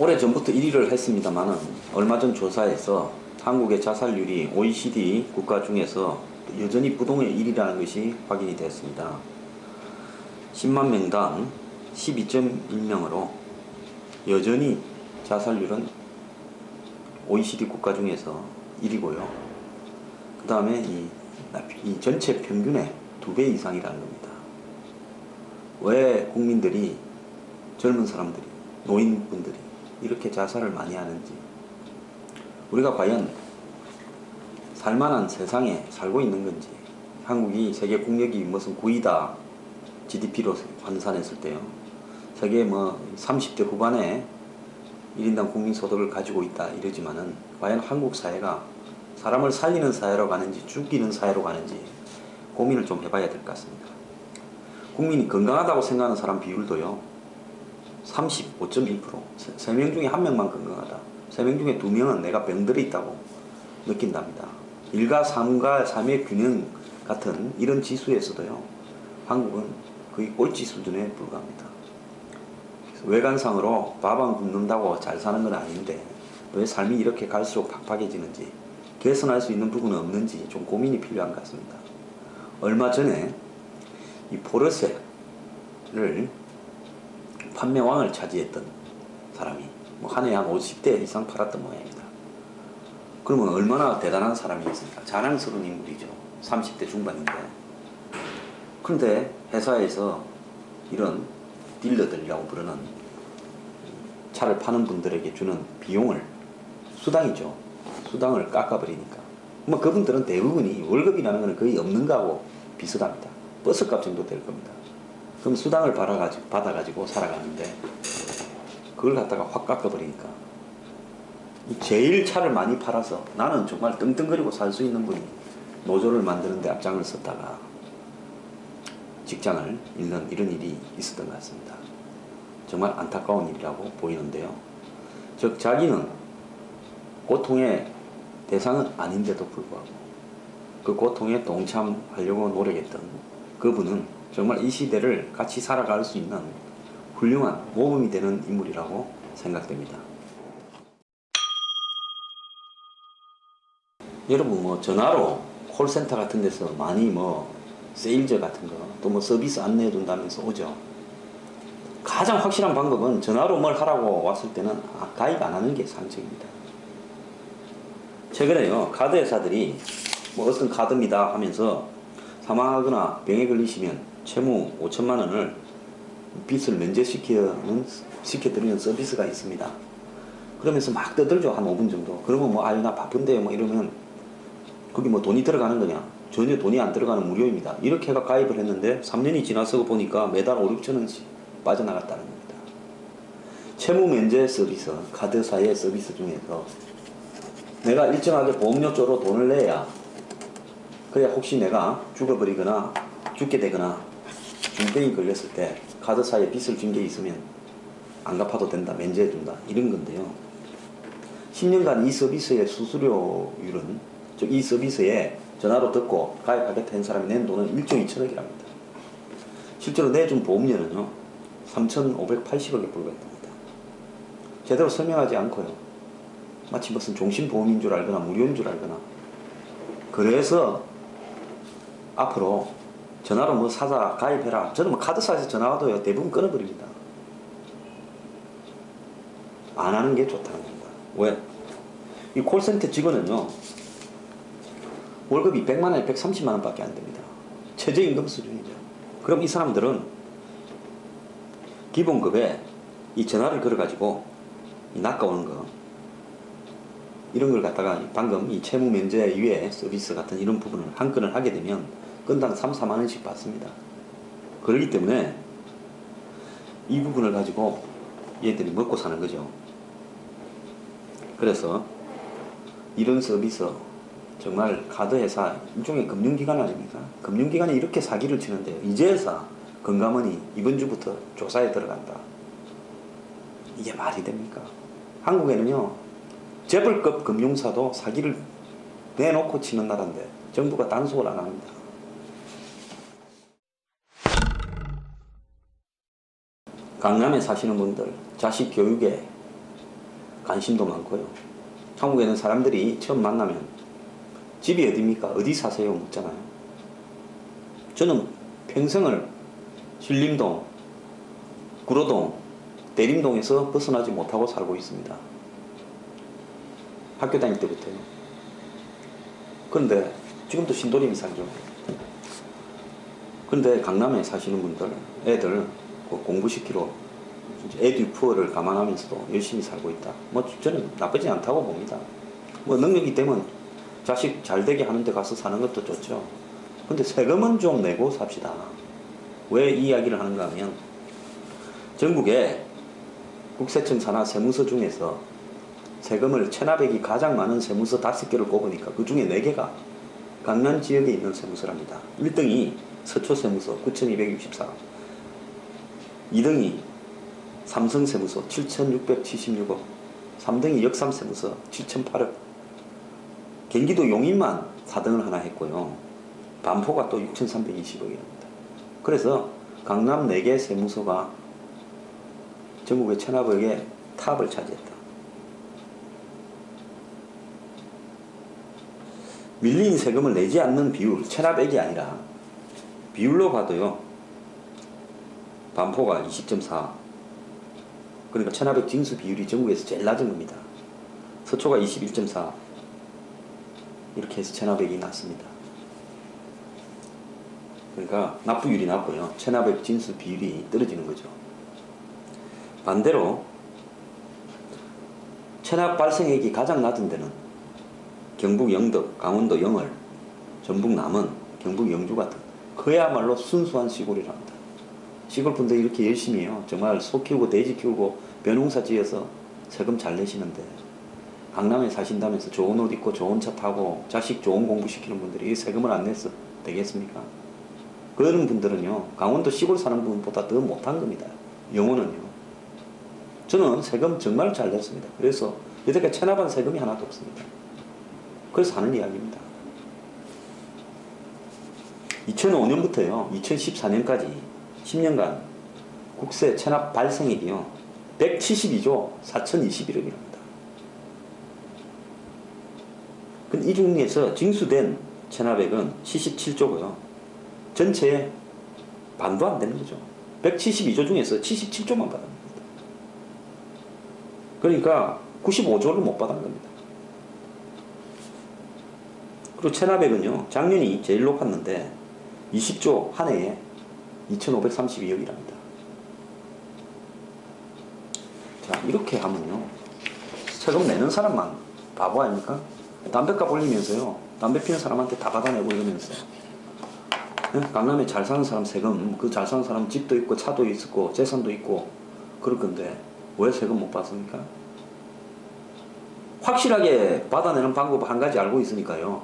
오래전부터 1위를 했습니다만은 얼마 전 조사에서 한국의 자살률이 OECD 국가 중에서 여전히 부동의 1위라는 것이 확인이 됐습니다. 10만 명당 12.1명으로 여전히 자살률은 OECD 국가 중에서 1위고요. 그 다음에 이 전체 평균의 2배 이상이라는 겁니다. 왜 국민들이, 젊은 사람들이, 노인분들이 이렇게 자살을 많이 하는지, 우리가 과연 살만한 세상에 살고 있는 건지, 한국이 세계 국력이 무슨 9위다 GDP로 환산했을 때요, 세계 30대 후반에 1인당 국민소득을 가지고 있다 이러지만은 과연 한국 사회가 사람을 살리는 사회로 가는지 죽이는 사회로 가는지 고민을 좀 해봐야 될 것 같습니다. 국민이 건강하다고 생각하는 사람 비율도요 35.1%, 3명 중에 1명만 건강하다, 3명 중에 2명은 내가 병들어 있다고 느낀답니다. 일과 삶의 균형 같은 이런 지수에서도요 한국은 거의 꼴찌 수준에 불과합니다. 외관상으로 밥 안 굶는다고 잘 사는 건 아닌데 왜 삶이 이렇게 갈수록 팍팍해지는지, 개선할 수 있는 부분은 없는지 좀 고민이 필요한 것 같습니다. 얼마 전에 이 포르쉐를 판매왕을 차지했던 사람이 한 해에 한 50대 이상 팔았던 모양입니다. 그러면 얼마나 대단한 사람이겠습니까? 자랑스러운 인물이죠. 30대 중반인데. 그런데 회사에서 이런 딜러들이라고 부르는 차를 파는 분들에게 주는 비용을, 수당이죠. 수당을 깎아버리니까 그분들은 대부분이 월급이라는 것은 거의 없는 거하고 비슷합니다. 버스값 정도 될 겁니다. 그럼 수당을 받아가지고 살아가는데 그걸 갖다가 확 깎아버리니까 제일 차를 많이 팔아서 나는 정말 떵떵거리고 살 수 있는 분이 노조를 만드는데 앞장을 섰다가 직장을 잃는 이런 일이 있었던 것 같습니다. 정말 안타까운 일이라고 보이는데요. 즉 자기는 고통의 대상은 아닌데도 불구하고 그 고통에 동참하려고 노력했던 그분은 정말 이 시대를 같이 살아갈 수 있는 훌륭한 모범이 되는 인물이라고 생각됩니다. 여러분 전화로 콜센터 같은 데서 많이 세일즈 같은 거 또 서비스 안내해 준다면서 오죠. 가장 확실한 방법은 전화로 뭘 하라고 왔을 때는 가입 안 하는 게 상책입니다. 최근에요 카드 회사들이 어떤 카드입니다 하면서 사망하거나 병에 걸리시면 채무 5천만 원을 빚을 면제시켜드리는 서비스가 있습니다. 그러면서 막 떠들죠. 한 5분 정도. 그러면 나 바쁜데 이러면 거기 돈이 들어가는 거냐? 전혀 돈이 안 들어가는 무료입니다. 이렇게 해가 가입을 했는데 3년이 지나서 보니까 매달 5, 6천 원씩 빠져나갔다는 겁니다. 채무 면제 서비스, 카드사의 서비스 중에서 내가 일정하게 보험료 쪽으로 돈을 내야, 그래야 혹시 내가 죽어버리거나 죽게 되거나 중병이 걸렸을 때 카드사에 빚을 진 게 있으면 안 갚아도 된다, 면제해준다, 이런 건데요. 10년간 이 서비스의 수수료율은, 즉 이 서비스에 전화로 듣고 가입하겠다 한 사람이 낸 돈은 1조 2천억이랍니다. 실제로 내준 보험료는요 3,580억에 불과했답니다. 제대로 설명하지 않고요 마치 무슨 종신보험인 줄 알거나 무료인 줄 알거나. 그래서 앞으로 전화로 사자 가입해라, 저는 카드사에서 전화 와도요 대부분 끊어버립니다. 안 하는 게 좋다는 겁니다. 왜? 이 콜센터 직원은요 월급이 100만 원에 130만 원 밖에 안 됩니다. 최저임금 수준이죠. 그럼 이 사람들은 기본급에 이 전화를 걸어가지고 이 낚아오는 거, 이런 걸 갖다가 방금 이 채무 면제 이외에 서비스 같은 이런 부분을 한 건을 하게 되면 건당 3, 4만 원씩 받습니다. 그렇기 때문에 이 부분을 가지고 얘들이 먹고 사는 거죠. 그래서 이런 서비스, 정말 카드회사 일종의 금융기관 아닙니까? 금융기관이 이렇게 사기를 치는데요. 이제서 건강원이 이번 주부터 조사에 들어간다. 이게 말이 됩니까? 한국에는요 재벌급 금융사도 사기를 내놓고 치는 나라인데 정부가 단속을 안 합니다. 강남에 사시는 분들 자식 교육에 관심도 많고요. 한국에는 사람들이 처음 만나면 집이 어디입니까? 어디 사세요? 묻잖아요. 저는 평생을 신림동, 구로동, 대림동에서 벗어나지 못하고 살고 있습니다. 학교 다닐 때부터요. 그런데 지금도 신도림에 살죠. 그런데 강남에 사시는 분들, 애들 공부시키러 에듀푸어를 감안하면서도 열심히 살고 있다. 뭐 저는 나쁘지 않다고 봅니다. 뭐 능력이 되면 자식 잘 되게 하는 데 가서 사는 것도 좋죠. 근데 세금은 좀 내고 삽시다. 왜 이 이야기를 하는가 하면 전국에 국세청 산하 세무서 중에서 세금을 체납액이 가장 많은 세무서 5개를 꼽으니까 그 중에 4개가 강남 지역에 있는 세무서랍니다. 1등이 서초세무서 9,264, 2등이 삼성세무서 7,676억, 3등이 역삼세무서 7,008억, 경기도 용인만 4등을 하나 했고요. 반포가 또 6,320억이랍니다. 그래서 강남 4개 세무서가 전국의 체납액의 탑을 차지했다. 밀린 세금을 내지 않는 비율, 체납액이 아니라 비율로 봐도요. 반포가 20.4, 그러니까 체납액 징수 비율이 전국에서 제일 낮은 겁니다. 서초가 21.4, 이렇게 해서 체납액이 낮습니다. 그러니까 납부율이 낮고요. 체납액 징수 비율이 떨어지는 거죠. 반대로 체납 발생액이 가장 낮은 데는 경북 영덕, 강원도 영월, 전북 남원, 경북 영주 같은 그야말로 순수한 시골이랍니다. 시골 분들 이렇게 열심히 해요. 정말 소 키우고 돼지 키우고 벼농사 지어서 세금 잘 내시는데 강남에 사신다면서 좋은 옷 입고 좋은 차 타고 자식 좋은 공부 시키는 분들이 이 세금을 안 내서 되겠습니까? 그런 분들은요, 강원도 시골 사는 분보다 더 못한 겁니다. 영혼은요. 저는 세금 정말 잘 냈습니다. 그래서 여태까지 체납한 세금이 하나도 없습니다. 그래서 하는 이야기입니다. 2005년부터요 2014년까지 10년간 국세 체납 발생액이요 172조 4021억이랍니다. 근데 이 중에서 징수된 체납액은 77조고요. 전체의 반도 안 되는 거죠. 172조 중에서 77조만 받았습니다. 그러니까 95조를 못 받은 겁니다. 그리고 체납액은요, 작년이 제일 높았는데 20조 한 해에 2,532억이랍니다. 자, 이렇게 하면요, 세금 내는 사람만 바보 아닙니까? 담배값 올리면서요, 담배 피는 사람한테 다 받아내고 이러면서, 강남에 잘 사는 사람 세금, 그 잘 사는 사람 집도 있고 차도 있고 재산도 있고 그럴 건데 왜 세금 못 받습니까? 확실하게 받아내는 방법 한 가지 알고 있으니까요,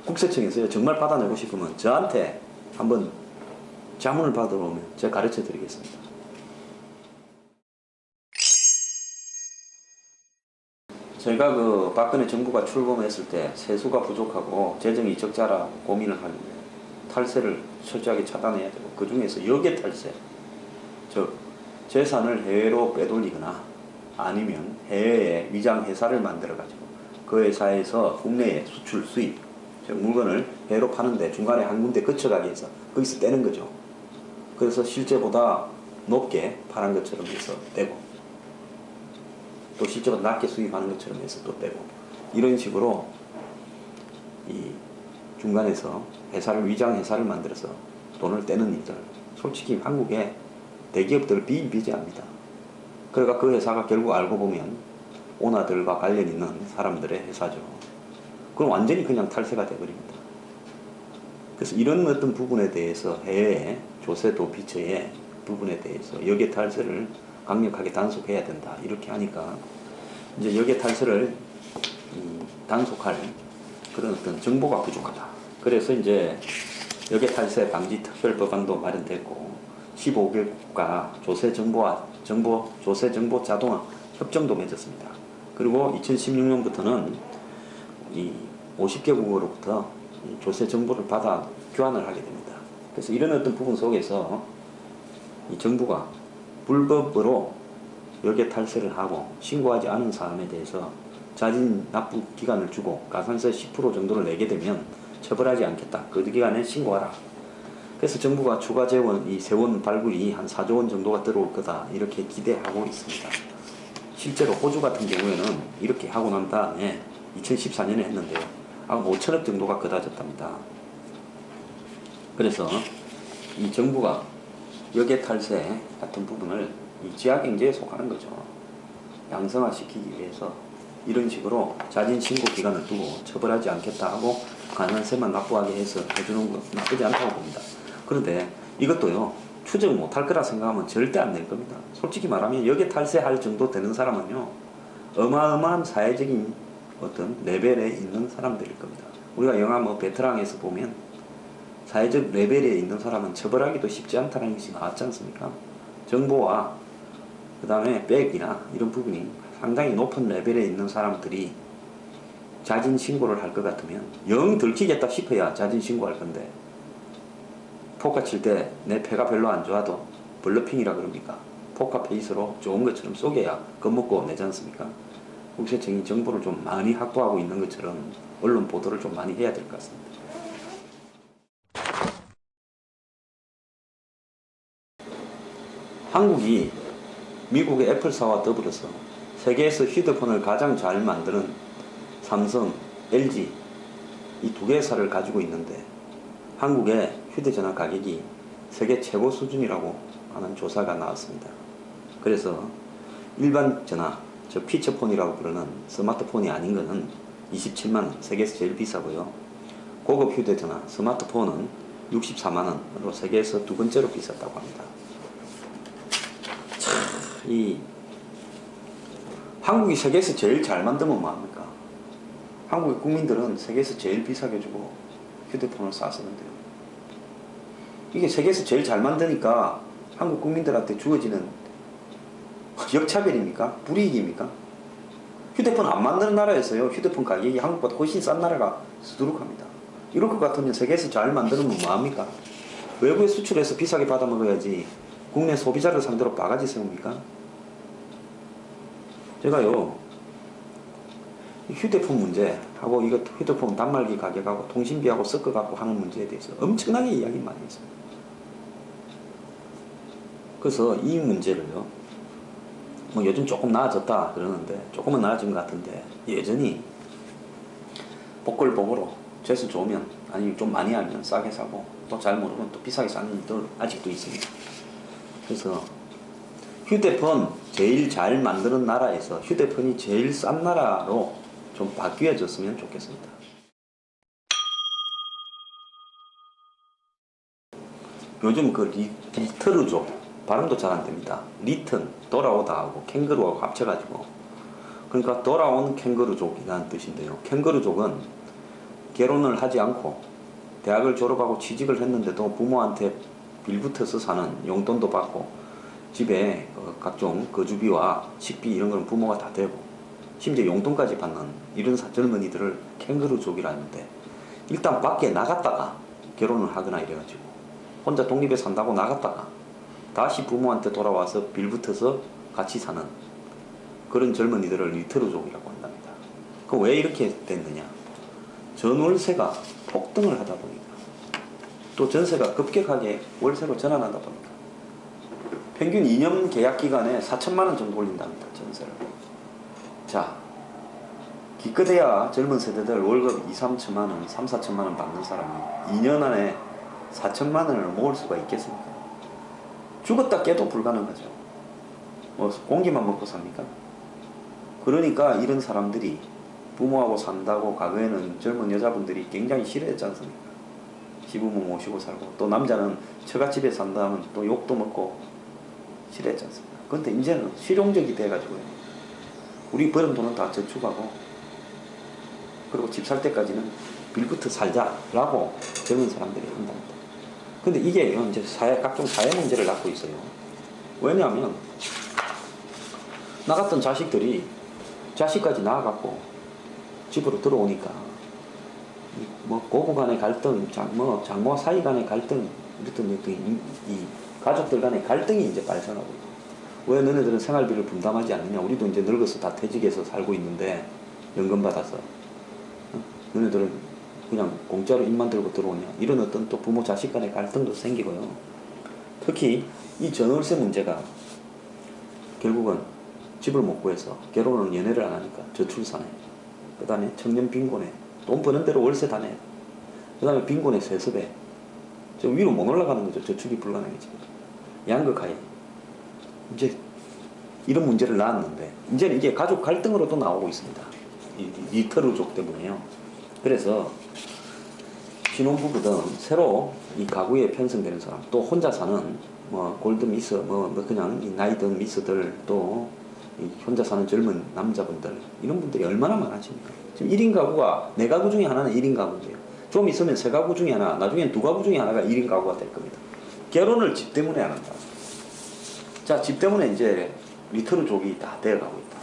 국세청에서요 정말 받아내고 싶으면 저한테 한번 자문을 받으러 오면 제가 가르쳐 드리겠습니다. 제가 그 박근혜 정부가 출범했을 때 세수가 부족하고 재정이 적자라 고민을 하는데 탈세를 철저하게 차단해야 되고, 그 중에서 역외 탈세, 즉 재산을 해외로 빼돌리거나 아니면 해외에 위장 회사를 만들어 가지고 그 회사에서 국내에 수출 수입, 즉 물건을 해외로 파는데 중간에 한 군데 거쳐가게 해서 거기서 떼는 거죠. 그래서 실제보다 높게 파는 것처럼 해서 떼고, 또 실제보다 낮게 수입하는 것처럼 해서 또 떼고, 이런 식으로 이 중간에서 회사를, 위장 회사를 만들어서 돈을 떼는 일들, 솔직히 한국의 대기업들을 비일비재합니다. 그러니까 그 회사가 결국 알고 보면 오나들과 관련 있는 사람들의 회사죠. 그럼 완전히 그냥 탈세가 돼버립니다. 그래서 이런 어떤 부분에 대해서 해외 조세 도피처의 부분에 대해서 역외 탈세를 강력하게 단속해야 된다, 이렇게 하니까 이제 역외 탈세를 단속할 그런 어떤 정보가 부족하다. 그래서 이제 역외 탈세 방지 특별법안도 마련됐고 15개국가 조세 정보 자동화 협정도 맺었습니다. 그리고 2016년부터는 이 50개국으로부터 조세 정보를 받아 교환을 하게 됩니다. 그래서 이런 어떤 부분 속에서 이 정부가 불법으로 역외 탈세를 하고 신고하지 않은 사람에 대해서 자진 납부 기간을 주고 가산세 10% 정도를 내게 되면 처벌하지 않겠다. 그 기간에 신고하라. 그래서 정부가 추가 재원, 이 세원 발굴이 한 4조 원 정도가 들어올 거다. 이렇게 기대하고 있습니다. 실제로 호주 같은 경우에는 이렇게 하고 난 다음에 2014년에 했는데요. 한 5천억 정도가 그다졌답니다. 그래서 이 정부가 역외 탈세 같은 부분을 이 지하경제에 속하는 거죠. 양성화시키기 위해서 이런 식으로 자진 신고 기간을 두고 처벌하지 않겠다 하고 가산세만 납부하게 해서 해주는 건 나쁘지 않다고 봅니다. 그런데 이것도요, 추적 못할 거라 생각하면 절대 안 될 겁니다. 솔직히 말하면 역외 탈세할 정도 되는 사람은요, 어마어마한 사회적인 어떤 레벨에 있는 사람들일 겁니다. 우리가 영화 베테랑에서 보면 사회적 레벨에 있는 사람은 처벌하기도 쉽지 않다는 것이 나왔지 않습니까? 정보와 그 다음에 백이나 이런 부분이 상당히 높은 레벨에 있는 사람들이 자진 신고를 할 것 같으면 영 들키겠다 싶어야 자진 신고할 건데, 포카 칠 때 내 패가 별로 안 좋아도 블러핑이라 그럽니까? 포카 페이스로 좋은 것처럼 속여야 겁먹고 내지 않습니까? 국세청이 정보를 좀 많이 확보하고 있는 것처럼 언론 보도를 좀 많이 해야 될 것 같습니다. 한국이 미국의 애플사와 더불어서 세계에서 휴대폰을 가장 잘 만드는 삼성, LG 이 두 개사를 가지고 있는데, 한국의 휴대전화 가격이 세계 최고 수준이라고 하는 조사가 나왔습니다. 그래서 일반 전화, 저 피처폰이라고 부르는 스마트폰이 아닌 거는 27만원, 세계에서 제일 비싸고요. 고급 휴대전화, 스마트폰은 64만원으로 세계에서 두 번째로 비쌌다고 합니다. 한국이 세계에서 제일 잘 만들면 뭐합니까? 한국의 국민들은 세계에서 제일 비싸게 주고 휴대폰을 쌌었는데요. 이게 세계에서 제일 잘 만드니까 한국 국민들한테 주어지는 역차별입니까? 불이익입니까? 휴대폰 안 만드는 나라에서요, 휴대폰 가격이 한국보다 훨씬 싼 나라가 수두룩합니다. 이럴 것 같으면 세계에서 잘 만드는 건 뭐합니까? 외부에 수출해서 비싸게 받아먹어야지 국내 소비자를 상대로 바가지 세웁니까? 제가요, 휴대폰 문제하고 이거 휴대폰 단말기 가격하고 통신비하고 섞어갖고 하는 문제에 대해서 엄청나게 이야기 많이 했습니다. 그래서 이 문제를요, 요즘 조금 나아졌다 그러는데, 조금은 나아진 것 같은데, 여전히 복걸복으로 재수 좋으면, 아니 좀 많이 알면 싸게 사고, 또 잘 모르면 또 비싸게 사는 분들 아직도 있습니다. 그래서 휴대폰 제일 잘 만드는 나라에서 휴대폰이 제일 싼 나라로 좀 바뀌어졌으면 좋겠습니다. 요즘 그 리터루족 발음도 잘 안 됩니다. 리턴, 돌아오다 하고 캥거루하고 합쳐가지고, 그러니까 돌아온 캥거루족이라는 뜻인데요. 캥거루족은 결혼을 하지 않고 대학을 졸업하고 취직을 했는데도 부모한테 빌붙어서 사는, 용돈도 받고 집에 각종 거주비와 식비 이런 건 부모가 다 대고 심지어 용돈까지 받는 이런 젊은이들을 캥거루족이라는데, 일단 밖에 나갔다가 결혼을 하거나 이래가지고 혼자 독립해 산다고 나갔다가 다시 부모한테 돌아와서 빌붙어서 같이 사는 그런 젊은이들을 리터루족이라고 한답니다. 그 왜 이렇게 됐느냐? 전월세가 폭등을 하다 보니까, 또 전세가 급격하게 월세로 전환하다 보니까 평균 2년 계약 기간에 4천만원 정도 올린답니다. 전세를. 자, 기껏해야 젊은 세대들 월급 2, 3천만원, 3, 4천만원 받는 사람이 2년 안에 4천만원을 모을 수가 있겠습니까? 죽었다 깨도 불가능하죠. 공기만 먹고 삽니까? 그러니까 이런 사람들이 부모하고 산다고 과거에는 젊은 여자분들이 굉장히 싫어했지 않습니까? 시부모 모시고 살고, 또 남자는 처갓집에 산다 하면 또 욕도 먹고 싫어했지 않습니까? 그런데 이제는 실용적이 돼가지고요, 우리 버는 돈은 다 저축하고, 그리고 집 살 때까지는 빌부터 살자라고 젊은 사람들이 한답니다. 근데 이게 이제 각종 사회 문제를 낳고 있어요. 왜냐하면 나갔던 자식까지 나와갖고 집으로 들어오니까 고부 간의 갈등, 장모 사이 간의 갈등, 이랬던 이 가족들 간의 갈등이 이제 발생하고 있고, 왜 너네들은 생활비를 분담하지 않느냐. 우리도 이제 늙어서 다 퇴직해서 살고 있는데 연금 받아서 너네들은 그냥 공짜로 입만 들고 들어오냐. 이런 어떤 또 부모 자식 간의 갈등도 생기고요. 특히 이 전월세 문제가 결국은 집을 못 구해서 결혼은 연애를 안 하니까 저출산해. 그 다음에 청년 빈곤에 돈 버는 대로 월세 다 내. 그 다음에 빈곤에 세습해. 저 위로 못 올라가는 거죠. 저축이 불가능해집니다. 양극화에 이제 이런 문제를 낳았는데 이제는 이게 가족 갈등으로도 나오고 있습니다. 이 리터루족 때문에요. 그래서 신혼부부든 새로 이 가구에 편성되는 사람, 또 혼자 사는 뭐 골드미스, 뭐 그냥 이 나이든 미스들, 또 혼자 사는 젊은 남자분들, 이런 분들이 얼마나 많아집니까? 지금 1인 가구가 4가구 중에 하나는 1인 가구인데요. 좀 있으면 3가구 중에 하나, 나중엔 2가구 중에 하나가 1인 가구가 될 겁니다. 결혼을 집 때문에 안 한다. 자, 집 때문에 이제 리터루족이 다 되어가고 있다.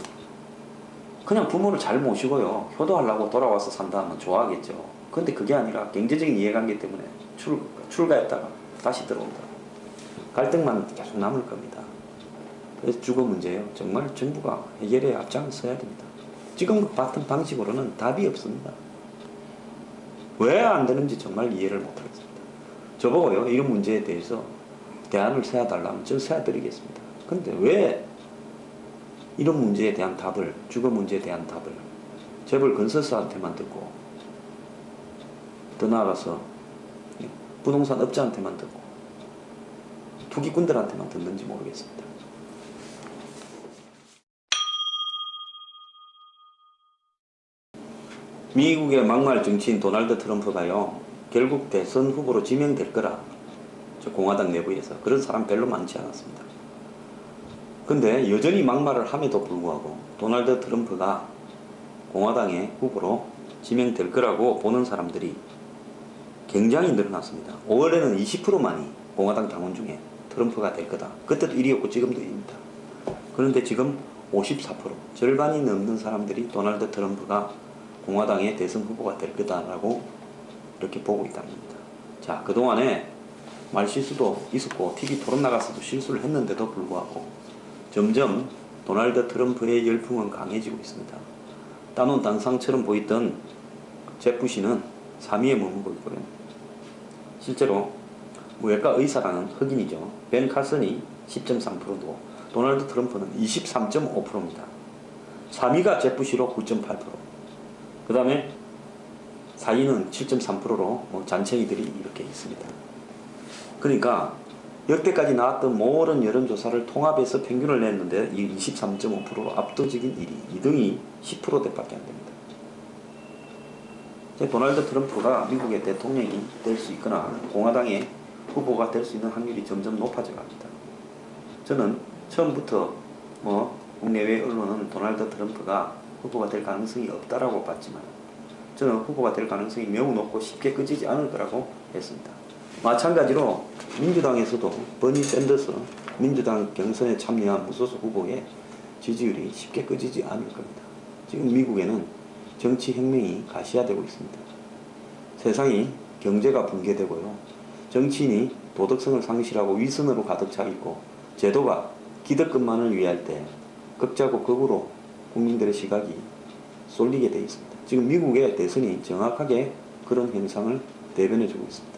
그냥 부모를 잘 모시고요, 효도하려고 돌아와서 산다 하면 좋아하겠죠. 근데 그게 아니라 경제적인 이해관계 때문에 출가했다가 다시 들어온다. 갈등만 계속 남을 겁니다. 그래서 주거 문제요, 정말 정부가 해결에 앞장을 서야 됩니다. 지금 같은 방식으로는 답이 없습니다. 왜 안 되는지 정말 이해를 못하겠습니다. 저보고요, 이런 문제에 대해서 대안을 세워달라면 저는 세워드리겠습니다. 근데 왜 이런 문제에 대한 답을, 주거 문제에 대한 답을 재벌 건설사한테만 듣고, 더 나아가서 부동산 업자한테만 듣고 투기꾼들한테만 듣는지 모르겠습니다. 미국의 막말 정치인 도널드 트럼프가요, 결국 대선 후보로 지명될 거라, 저 공화당 내부에서 그런 사람 별로 많지 않았습니다. 근데 여전히 막말을 함에도 불구하고 도널드 트럼프가 공화당의 후보로 지명될 거라고 보는 사람들이 굉장히 늘어났습니다. 5월에는 20%만이 공화당 당원 중에 트럼프가 될 거다. 그때도 1위였고 지금도 1위입니다. 그런데 지금 54%, 절반이 넘는 사람들이 도널드 트럼프가 공화당의 대선 후보가 될 거다라고 이렇게 보고 있다는 겁니다. 자, 그동안에 말실수도 있었고 TV 토론 나가서도 실수를 했는데도 불구하고 점점 도널드 트럼프의 열풍은 강해지고 있습니다. 따놓은 단상처럼 보이던 잭 부시는 3위에 머물고 있고요. 실제로 외과 의사라는 흑인이죠. 벤 칼슨이 10.3%고 도널드 트럼프는 23.5%입니다. 3위가 잭 부시로 9.8%. 그 다음에 4위는 7.3%로 잔챙이들이 이렇게 있습니다. 그러니까 역대까지 나왔던 모든 여론조사를 통합해서 평균을 냈는데 이 23.5%로 압도적인 1위, 2등이 10%대밖에 안 됩니다. 도널드 트럼프가 미국의 대통령이 될 수 있거나 공화당의 후보가 될 수 있는 확률이 점점 높아져 갑니다. 저는 처음부터 국내외 언론은 도널드 트럼프가 후보가 될 가능성이 없다라고 봤지만 저는 후보가 될 가능성이 매우 높고 쉽게 꺼지지 않을 거라고 했습니다. 마찬가지로 민주당에서도 버니 샌더스 민주당 경선에 참여한 무소속 후보의 지지율이 쉽게 꺼지지 않을 겁니다. 지금 미국에는 정치혁명이 가시화되고 있습니다. 세상이 경제가 붕괴되고요, 정치인이 도덕성을 상실하고 위선으로 가득 차 있고 제도가 기득권만을 위할 때 극자고 극으로 국민들의 시각이 쏠리게 되어 있습니다. 지금 미국의 대선이 정확하게 그런 현상을 대변해주고 있습니다.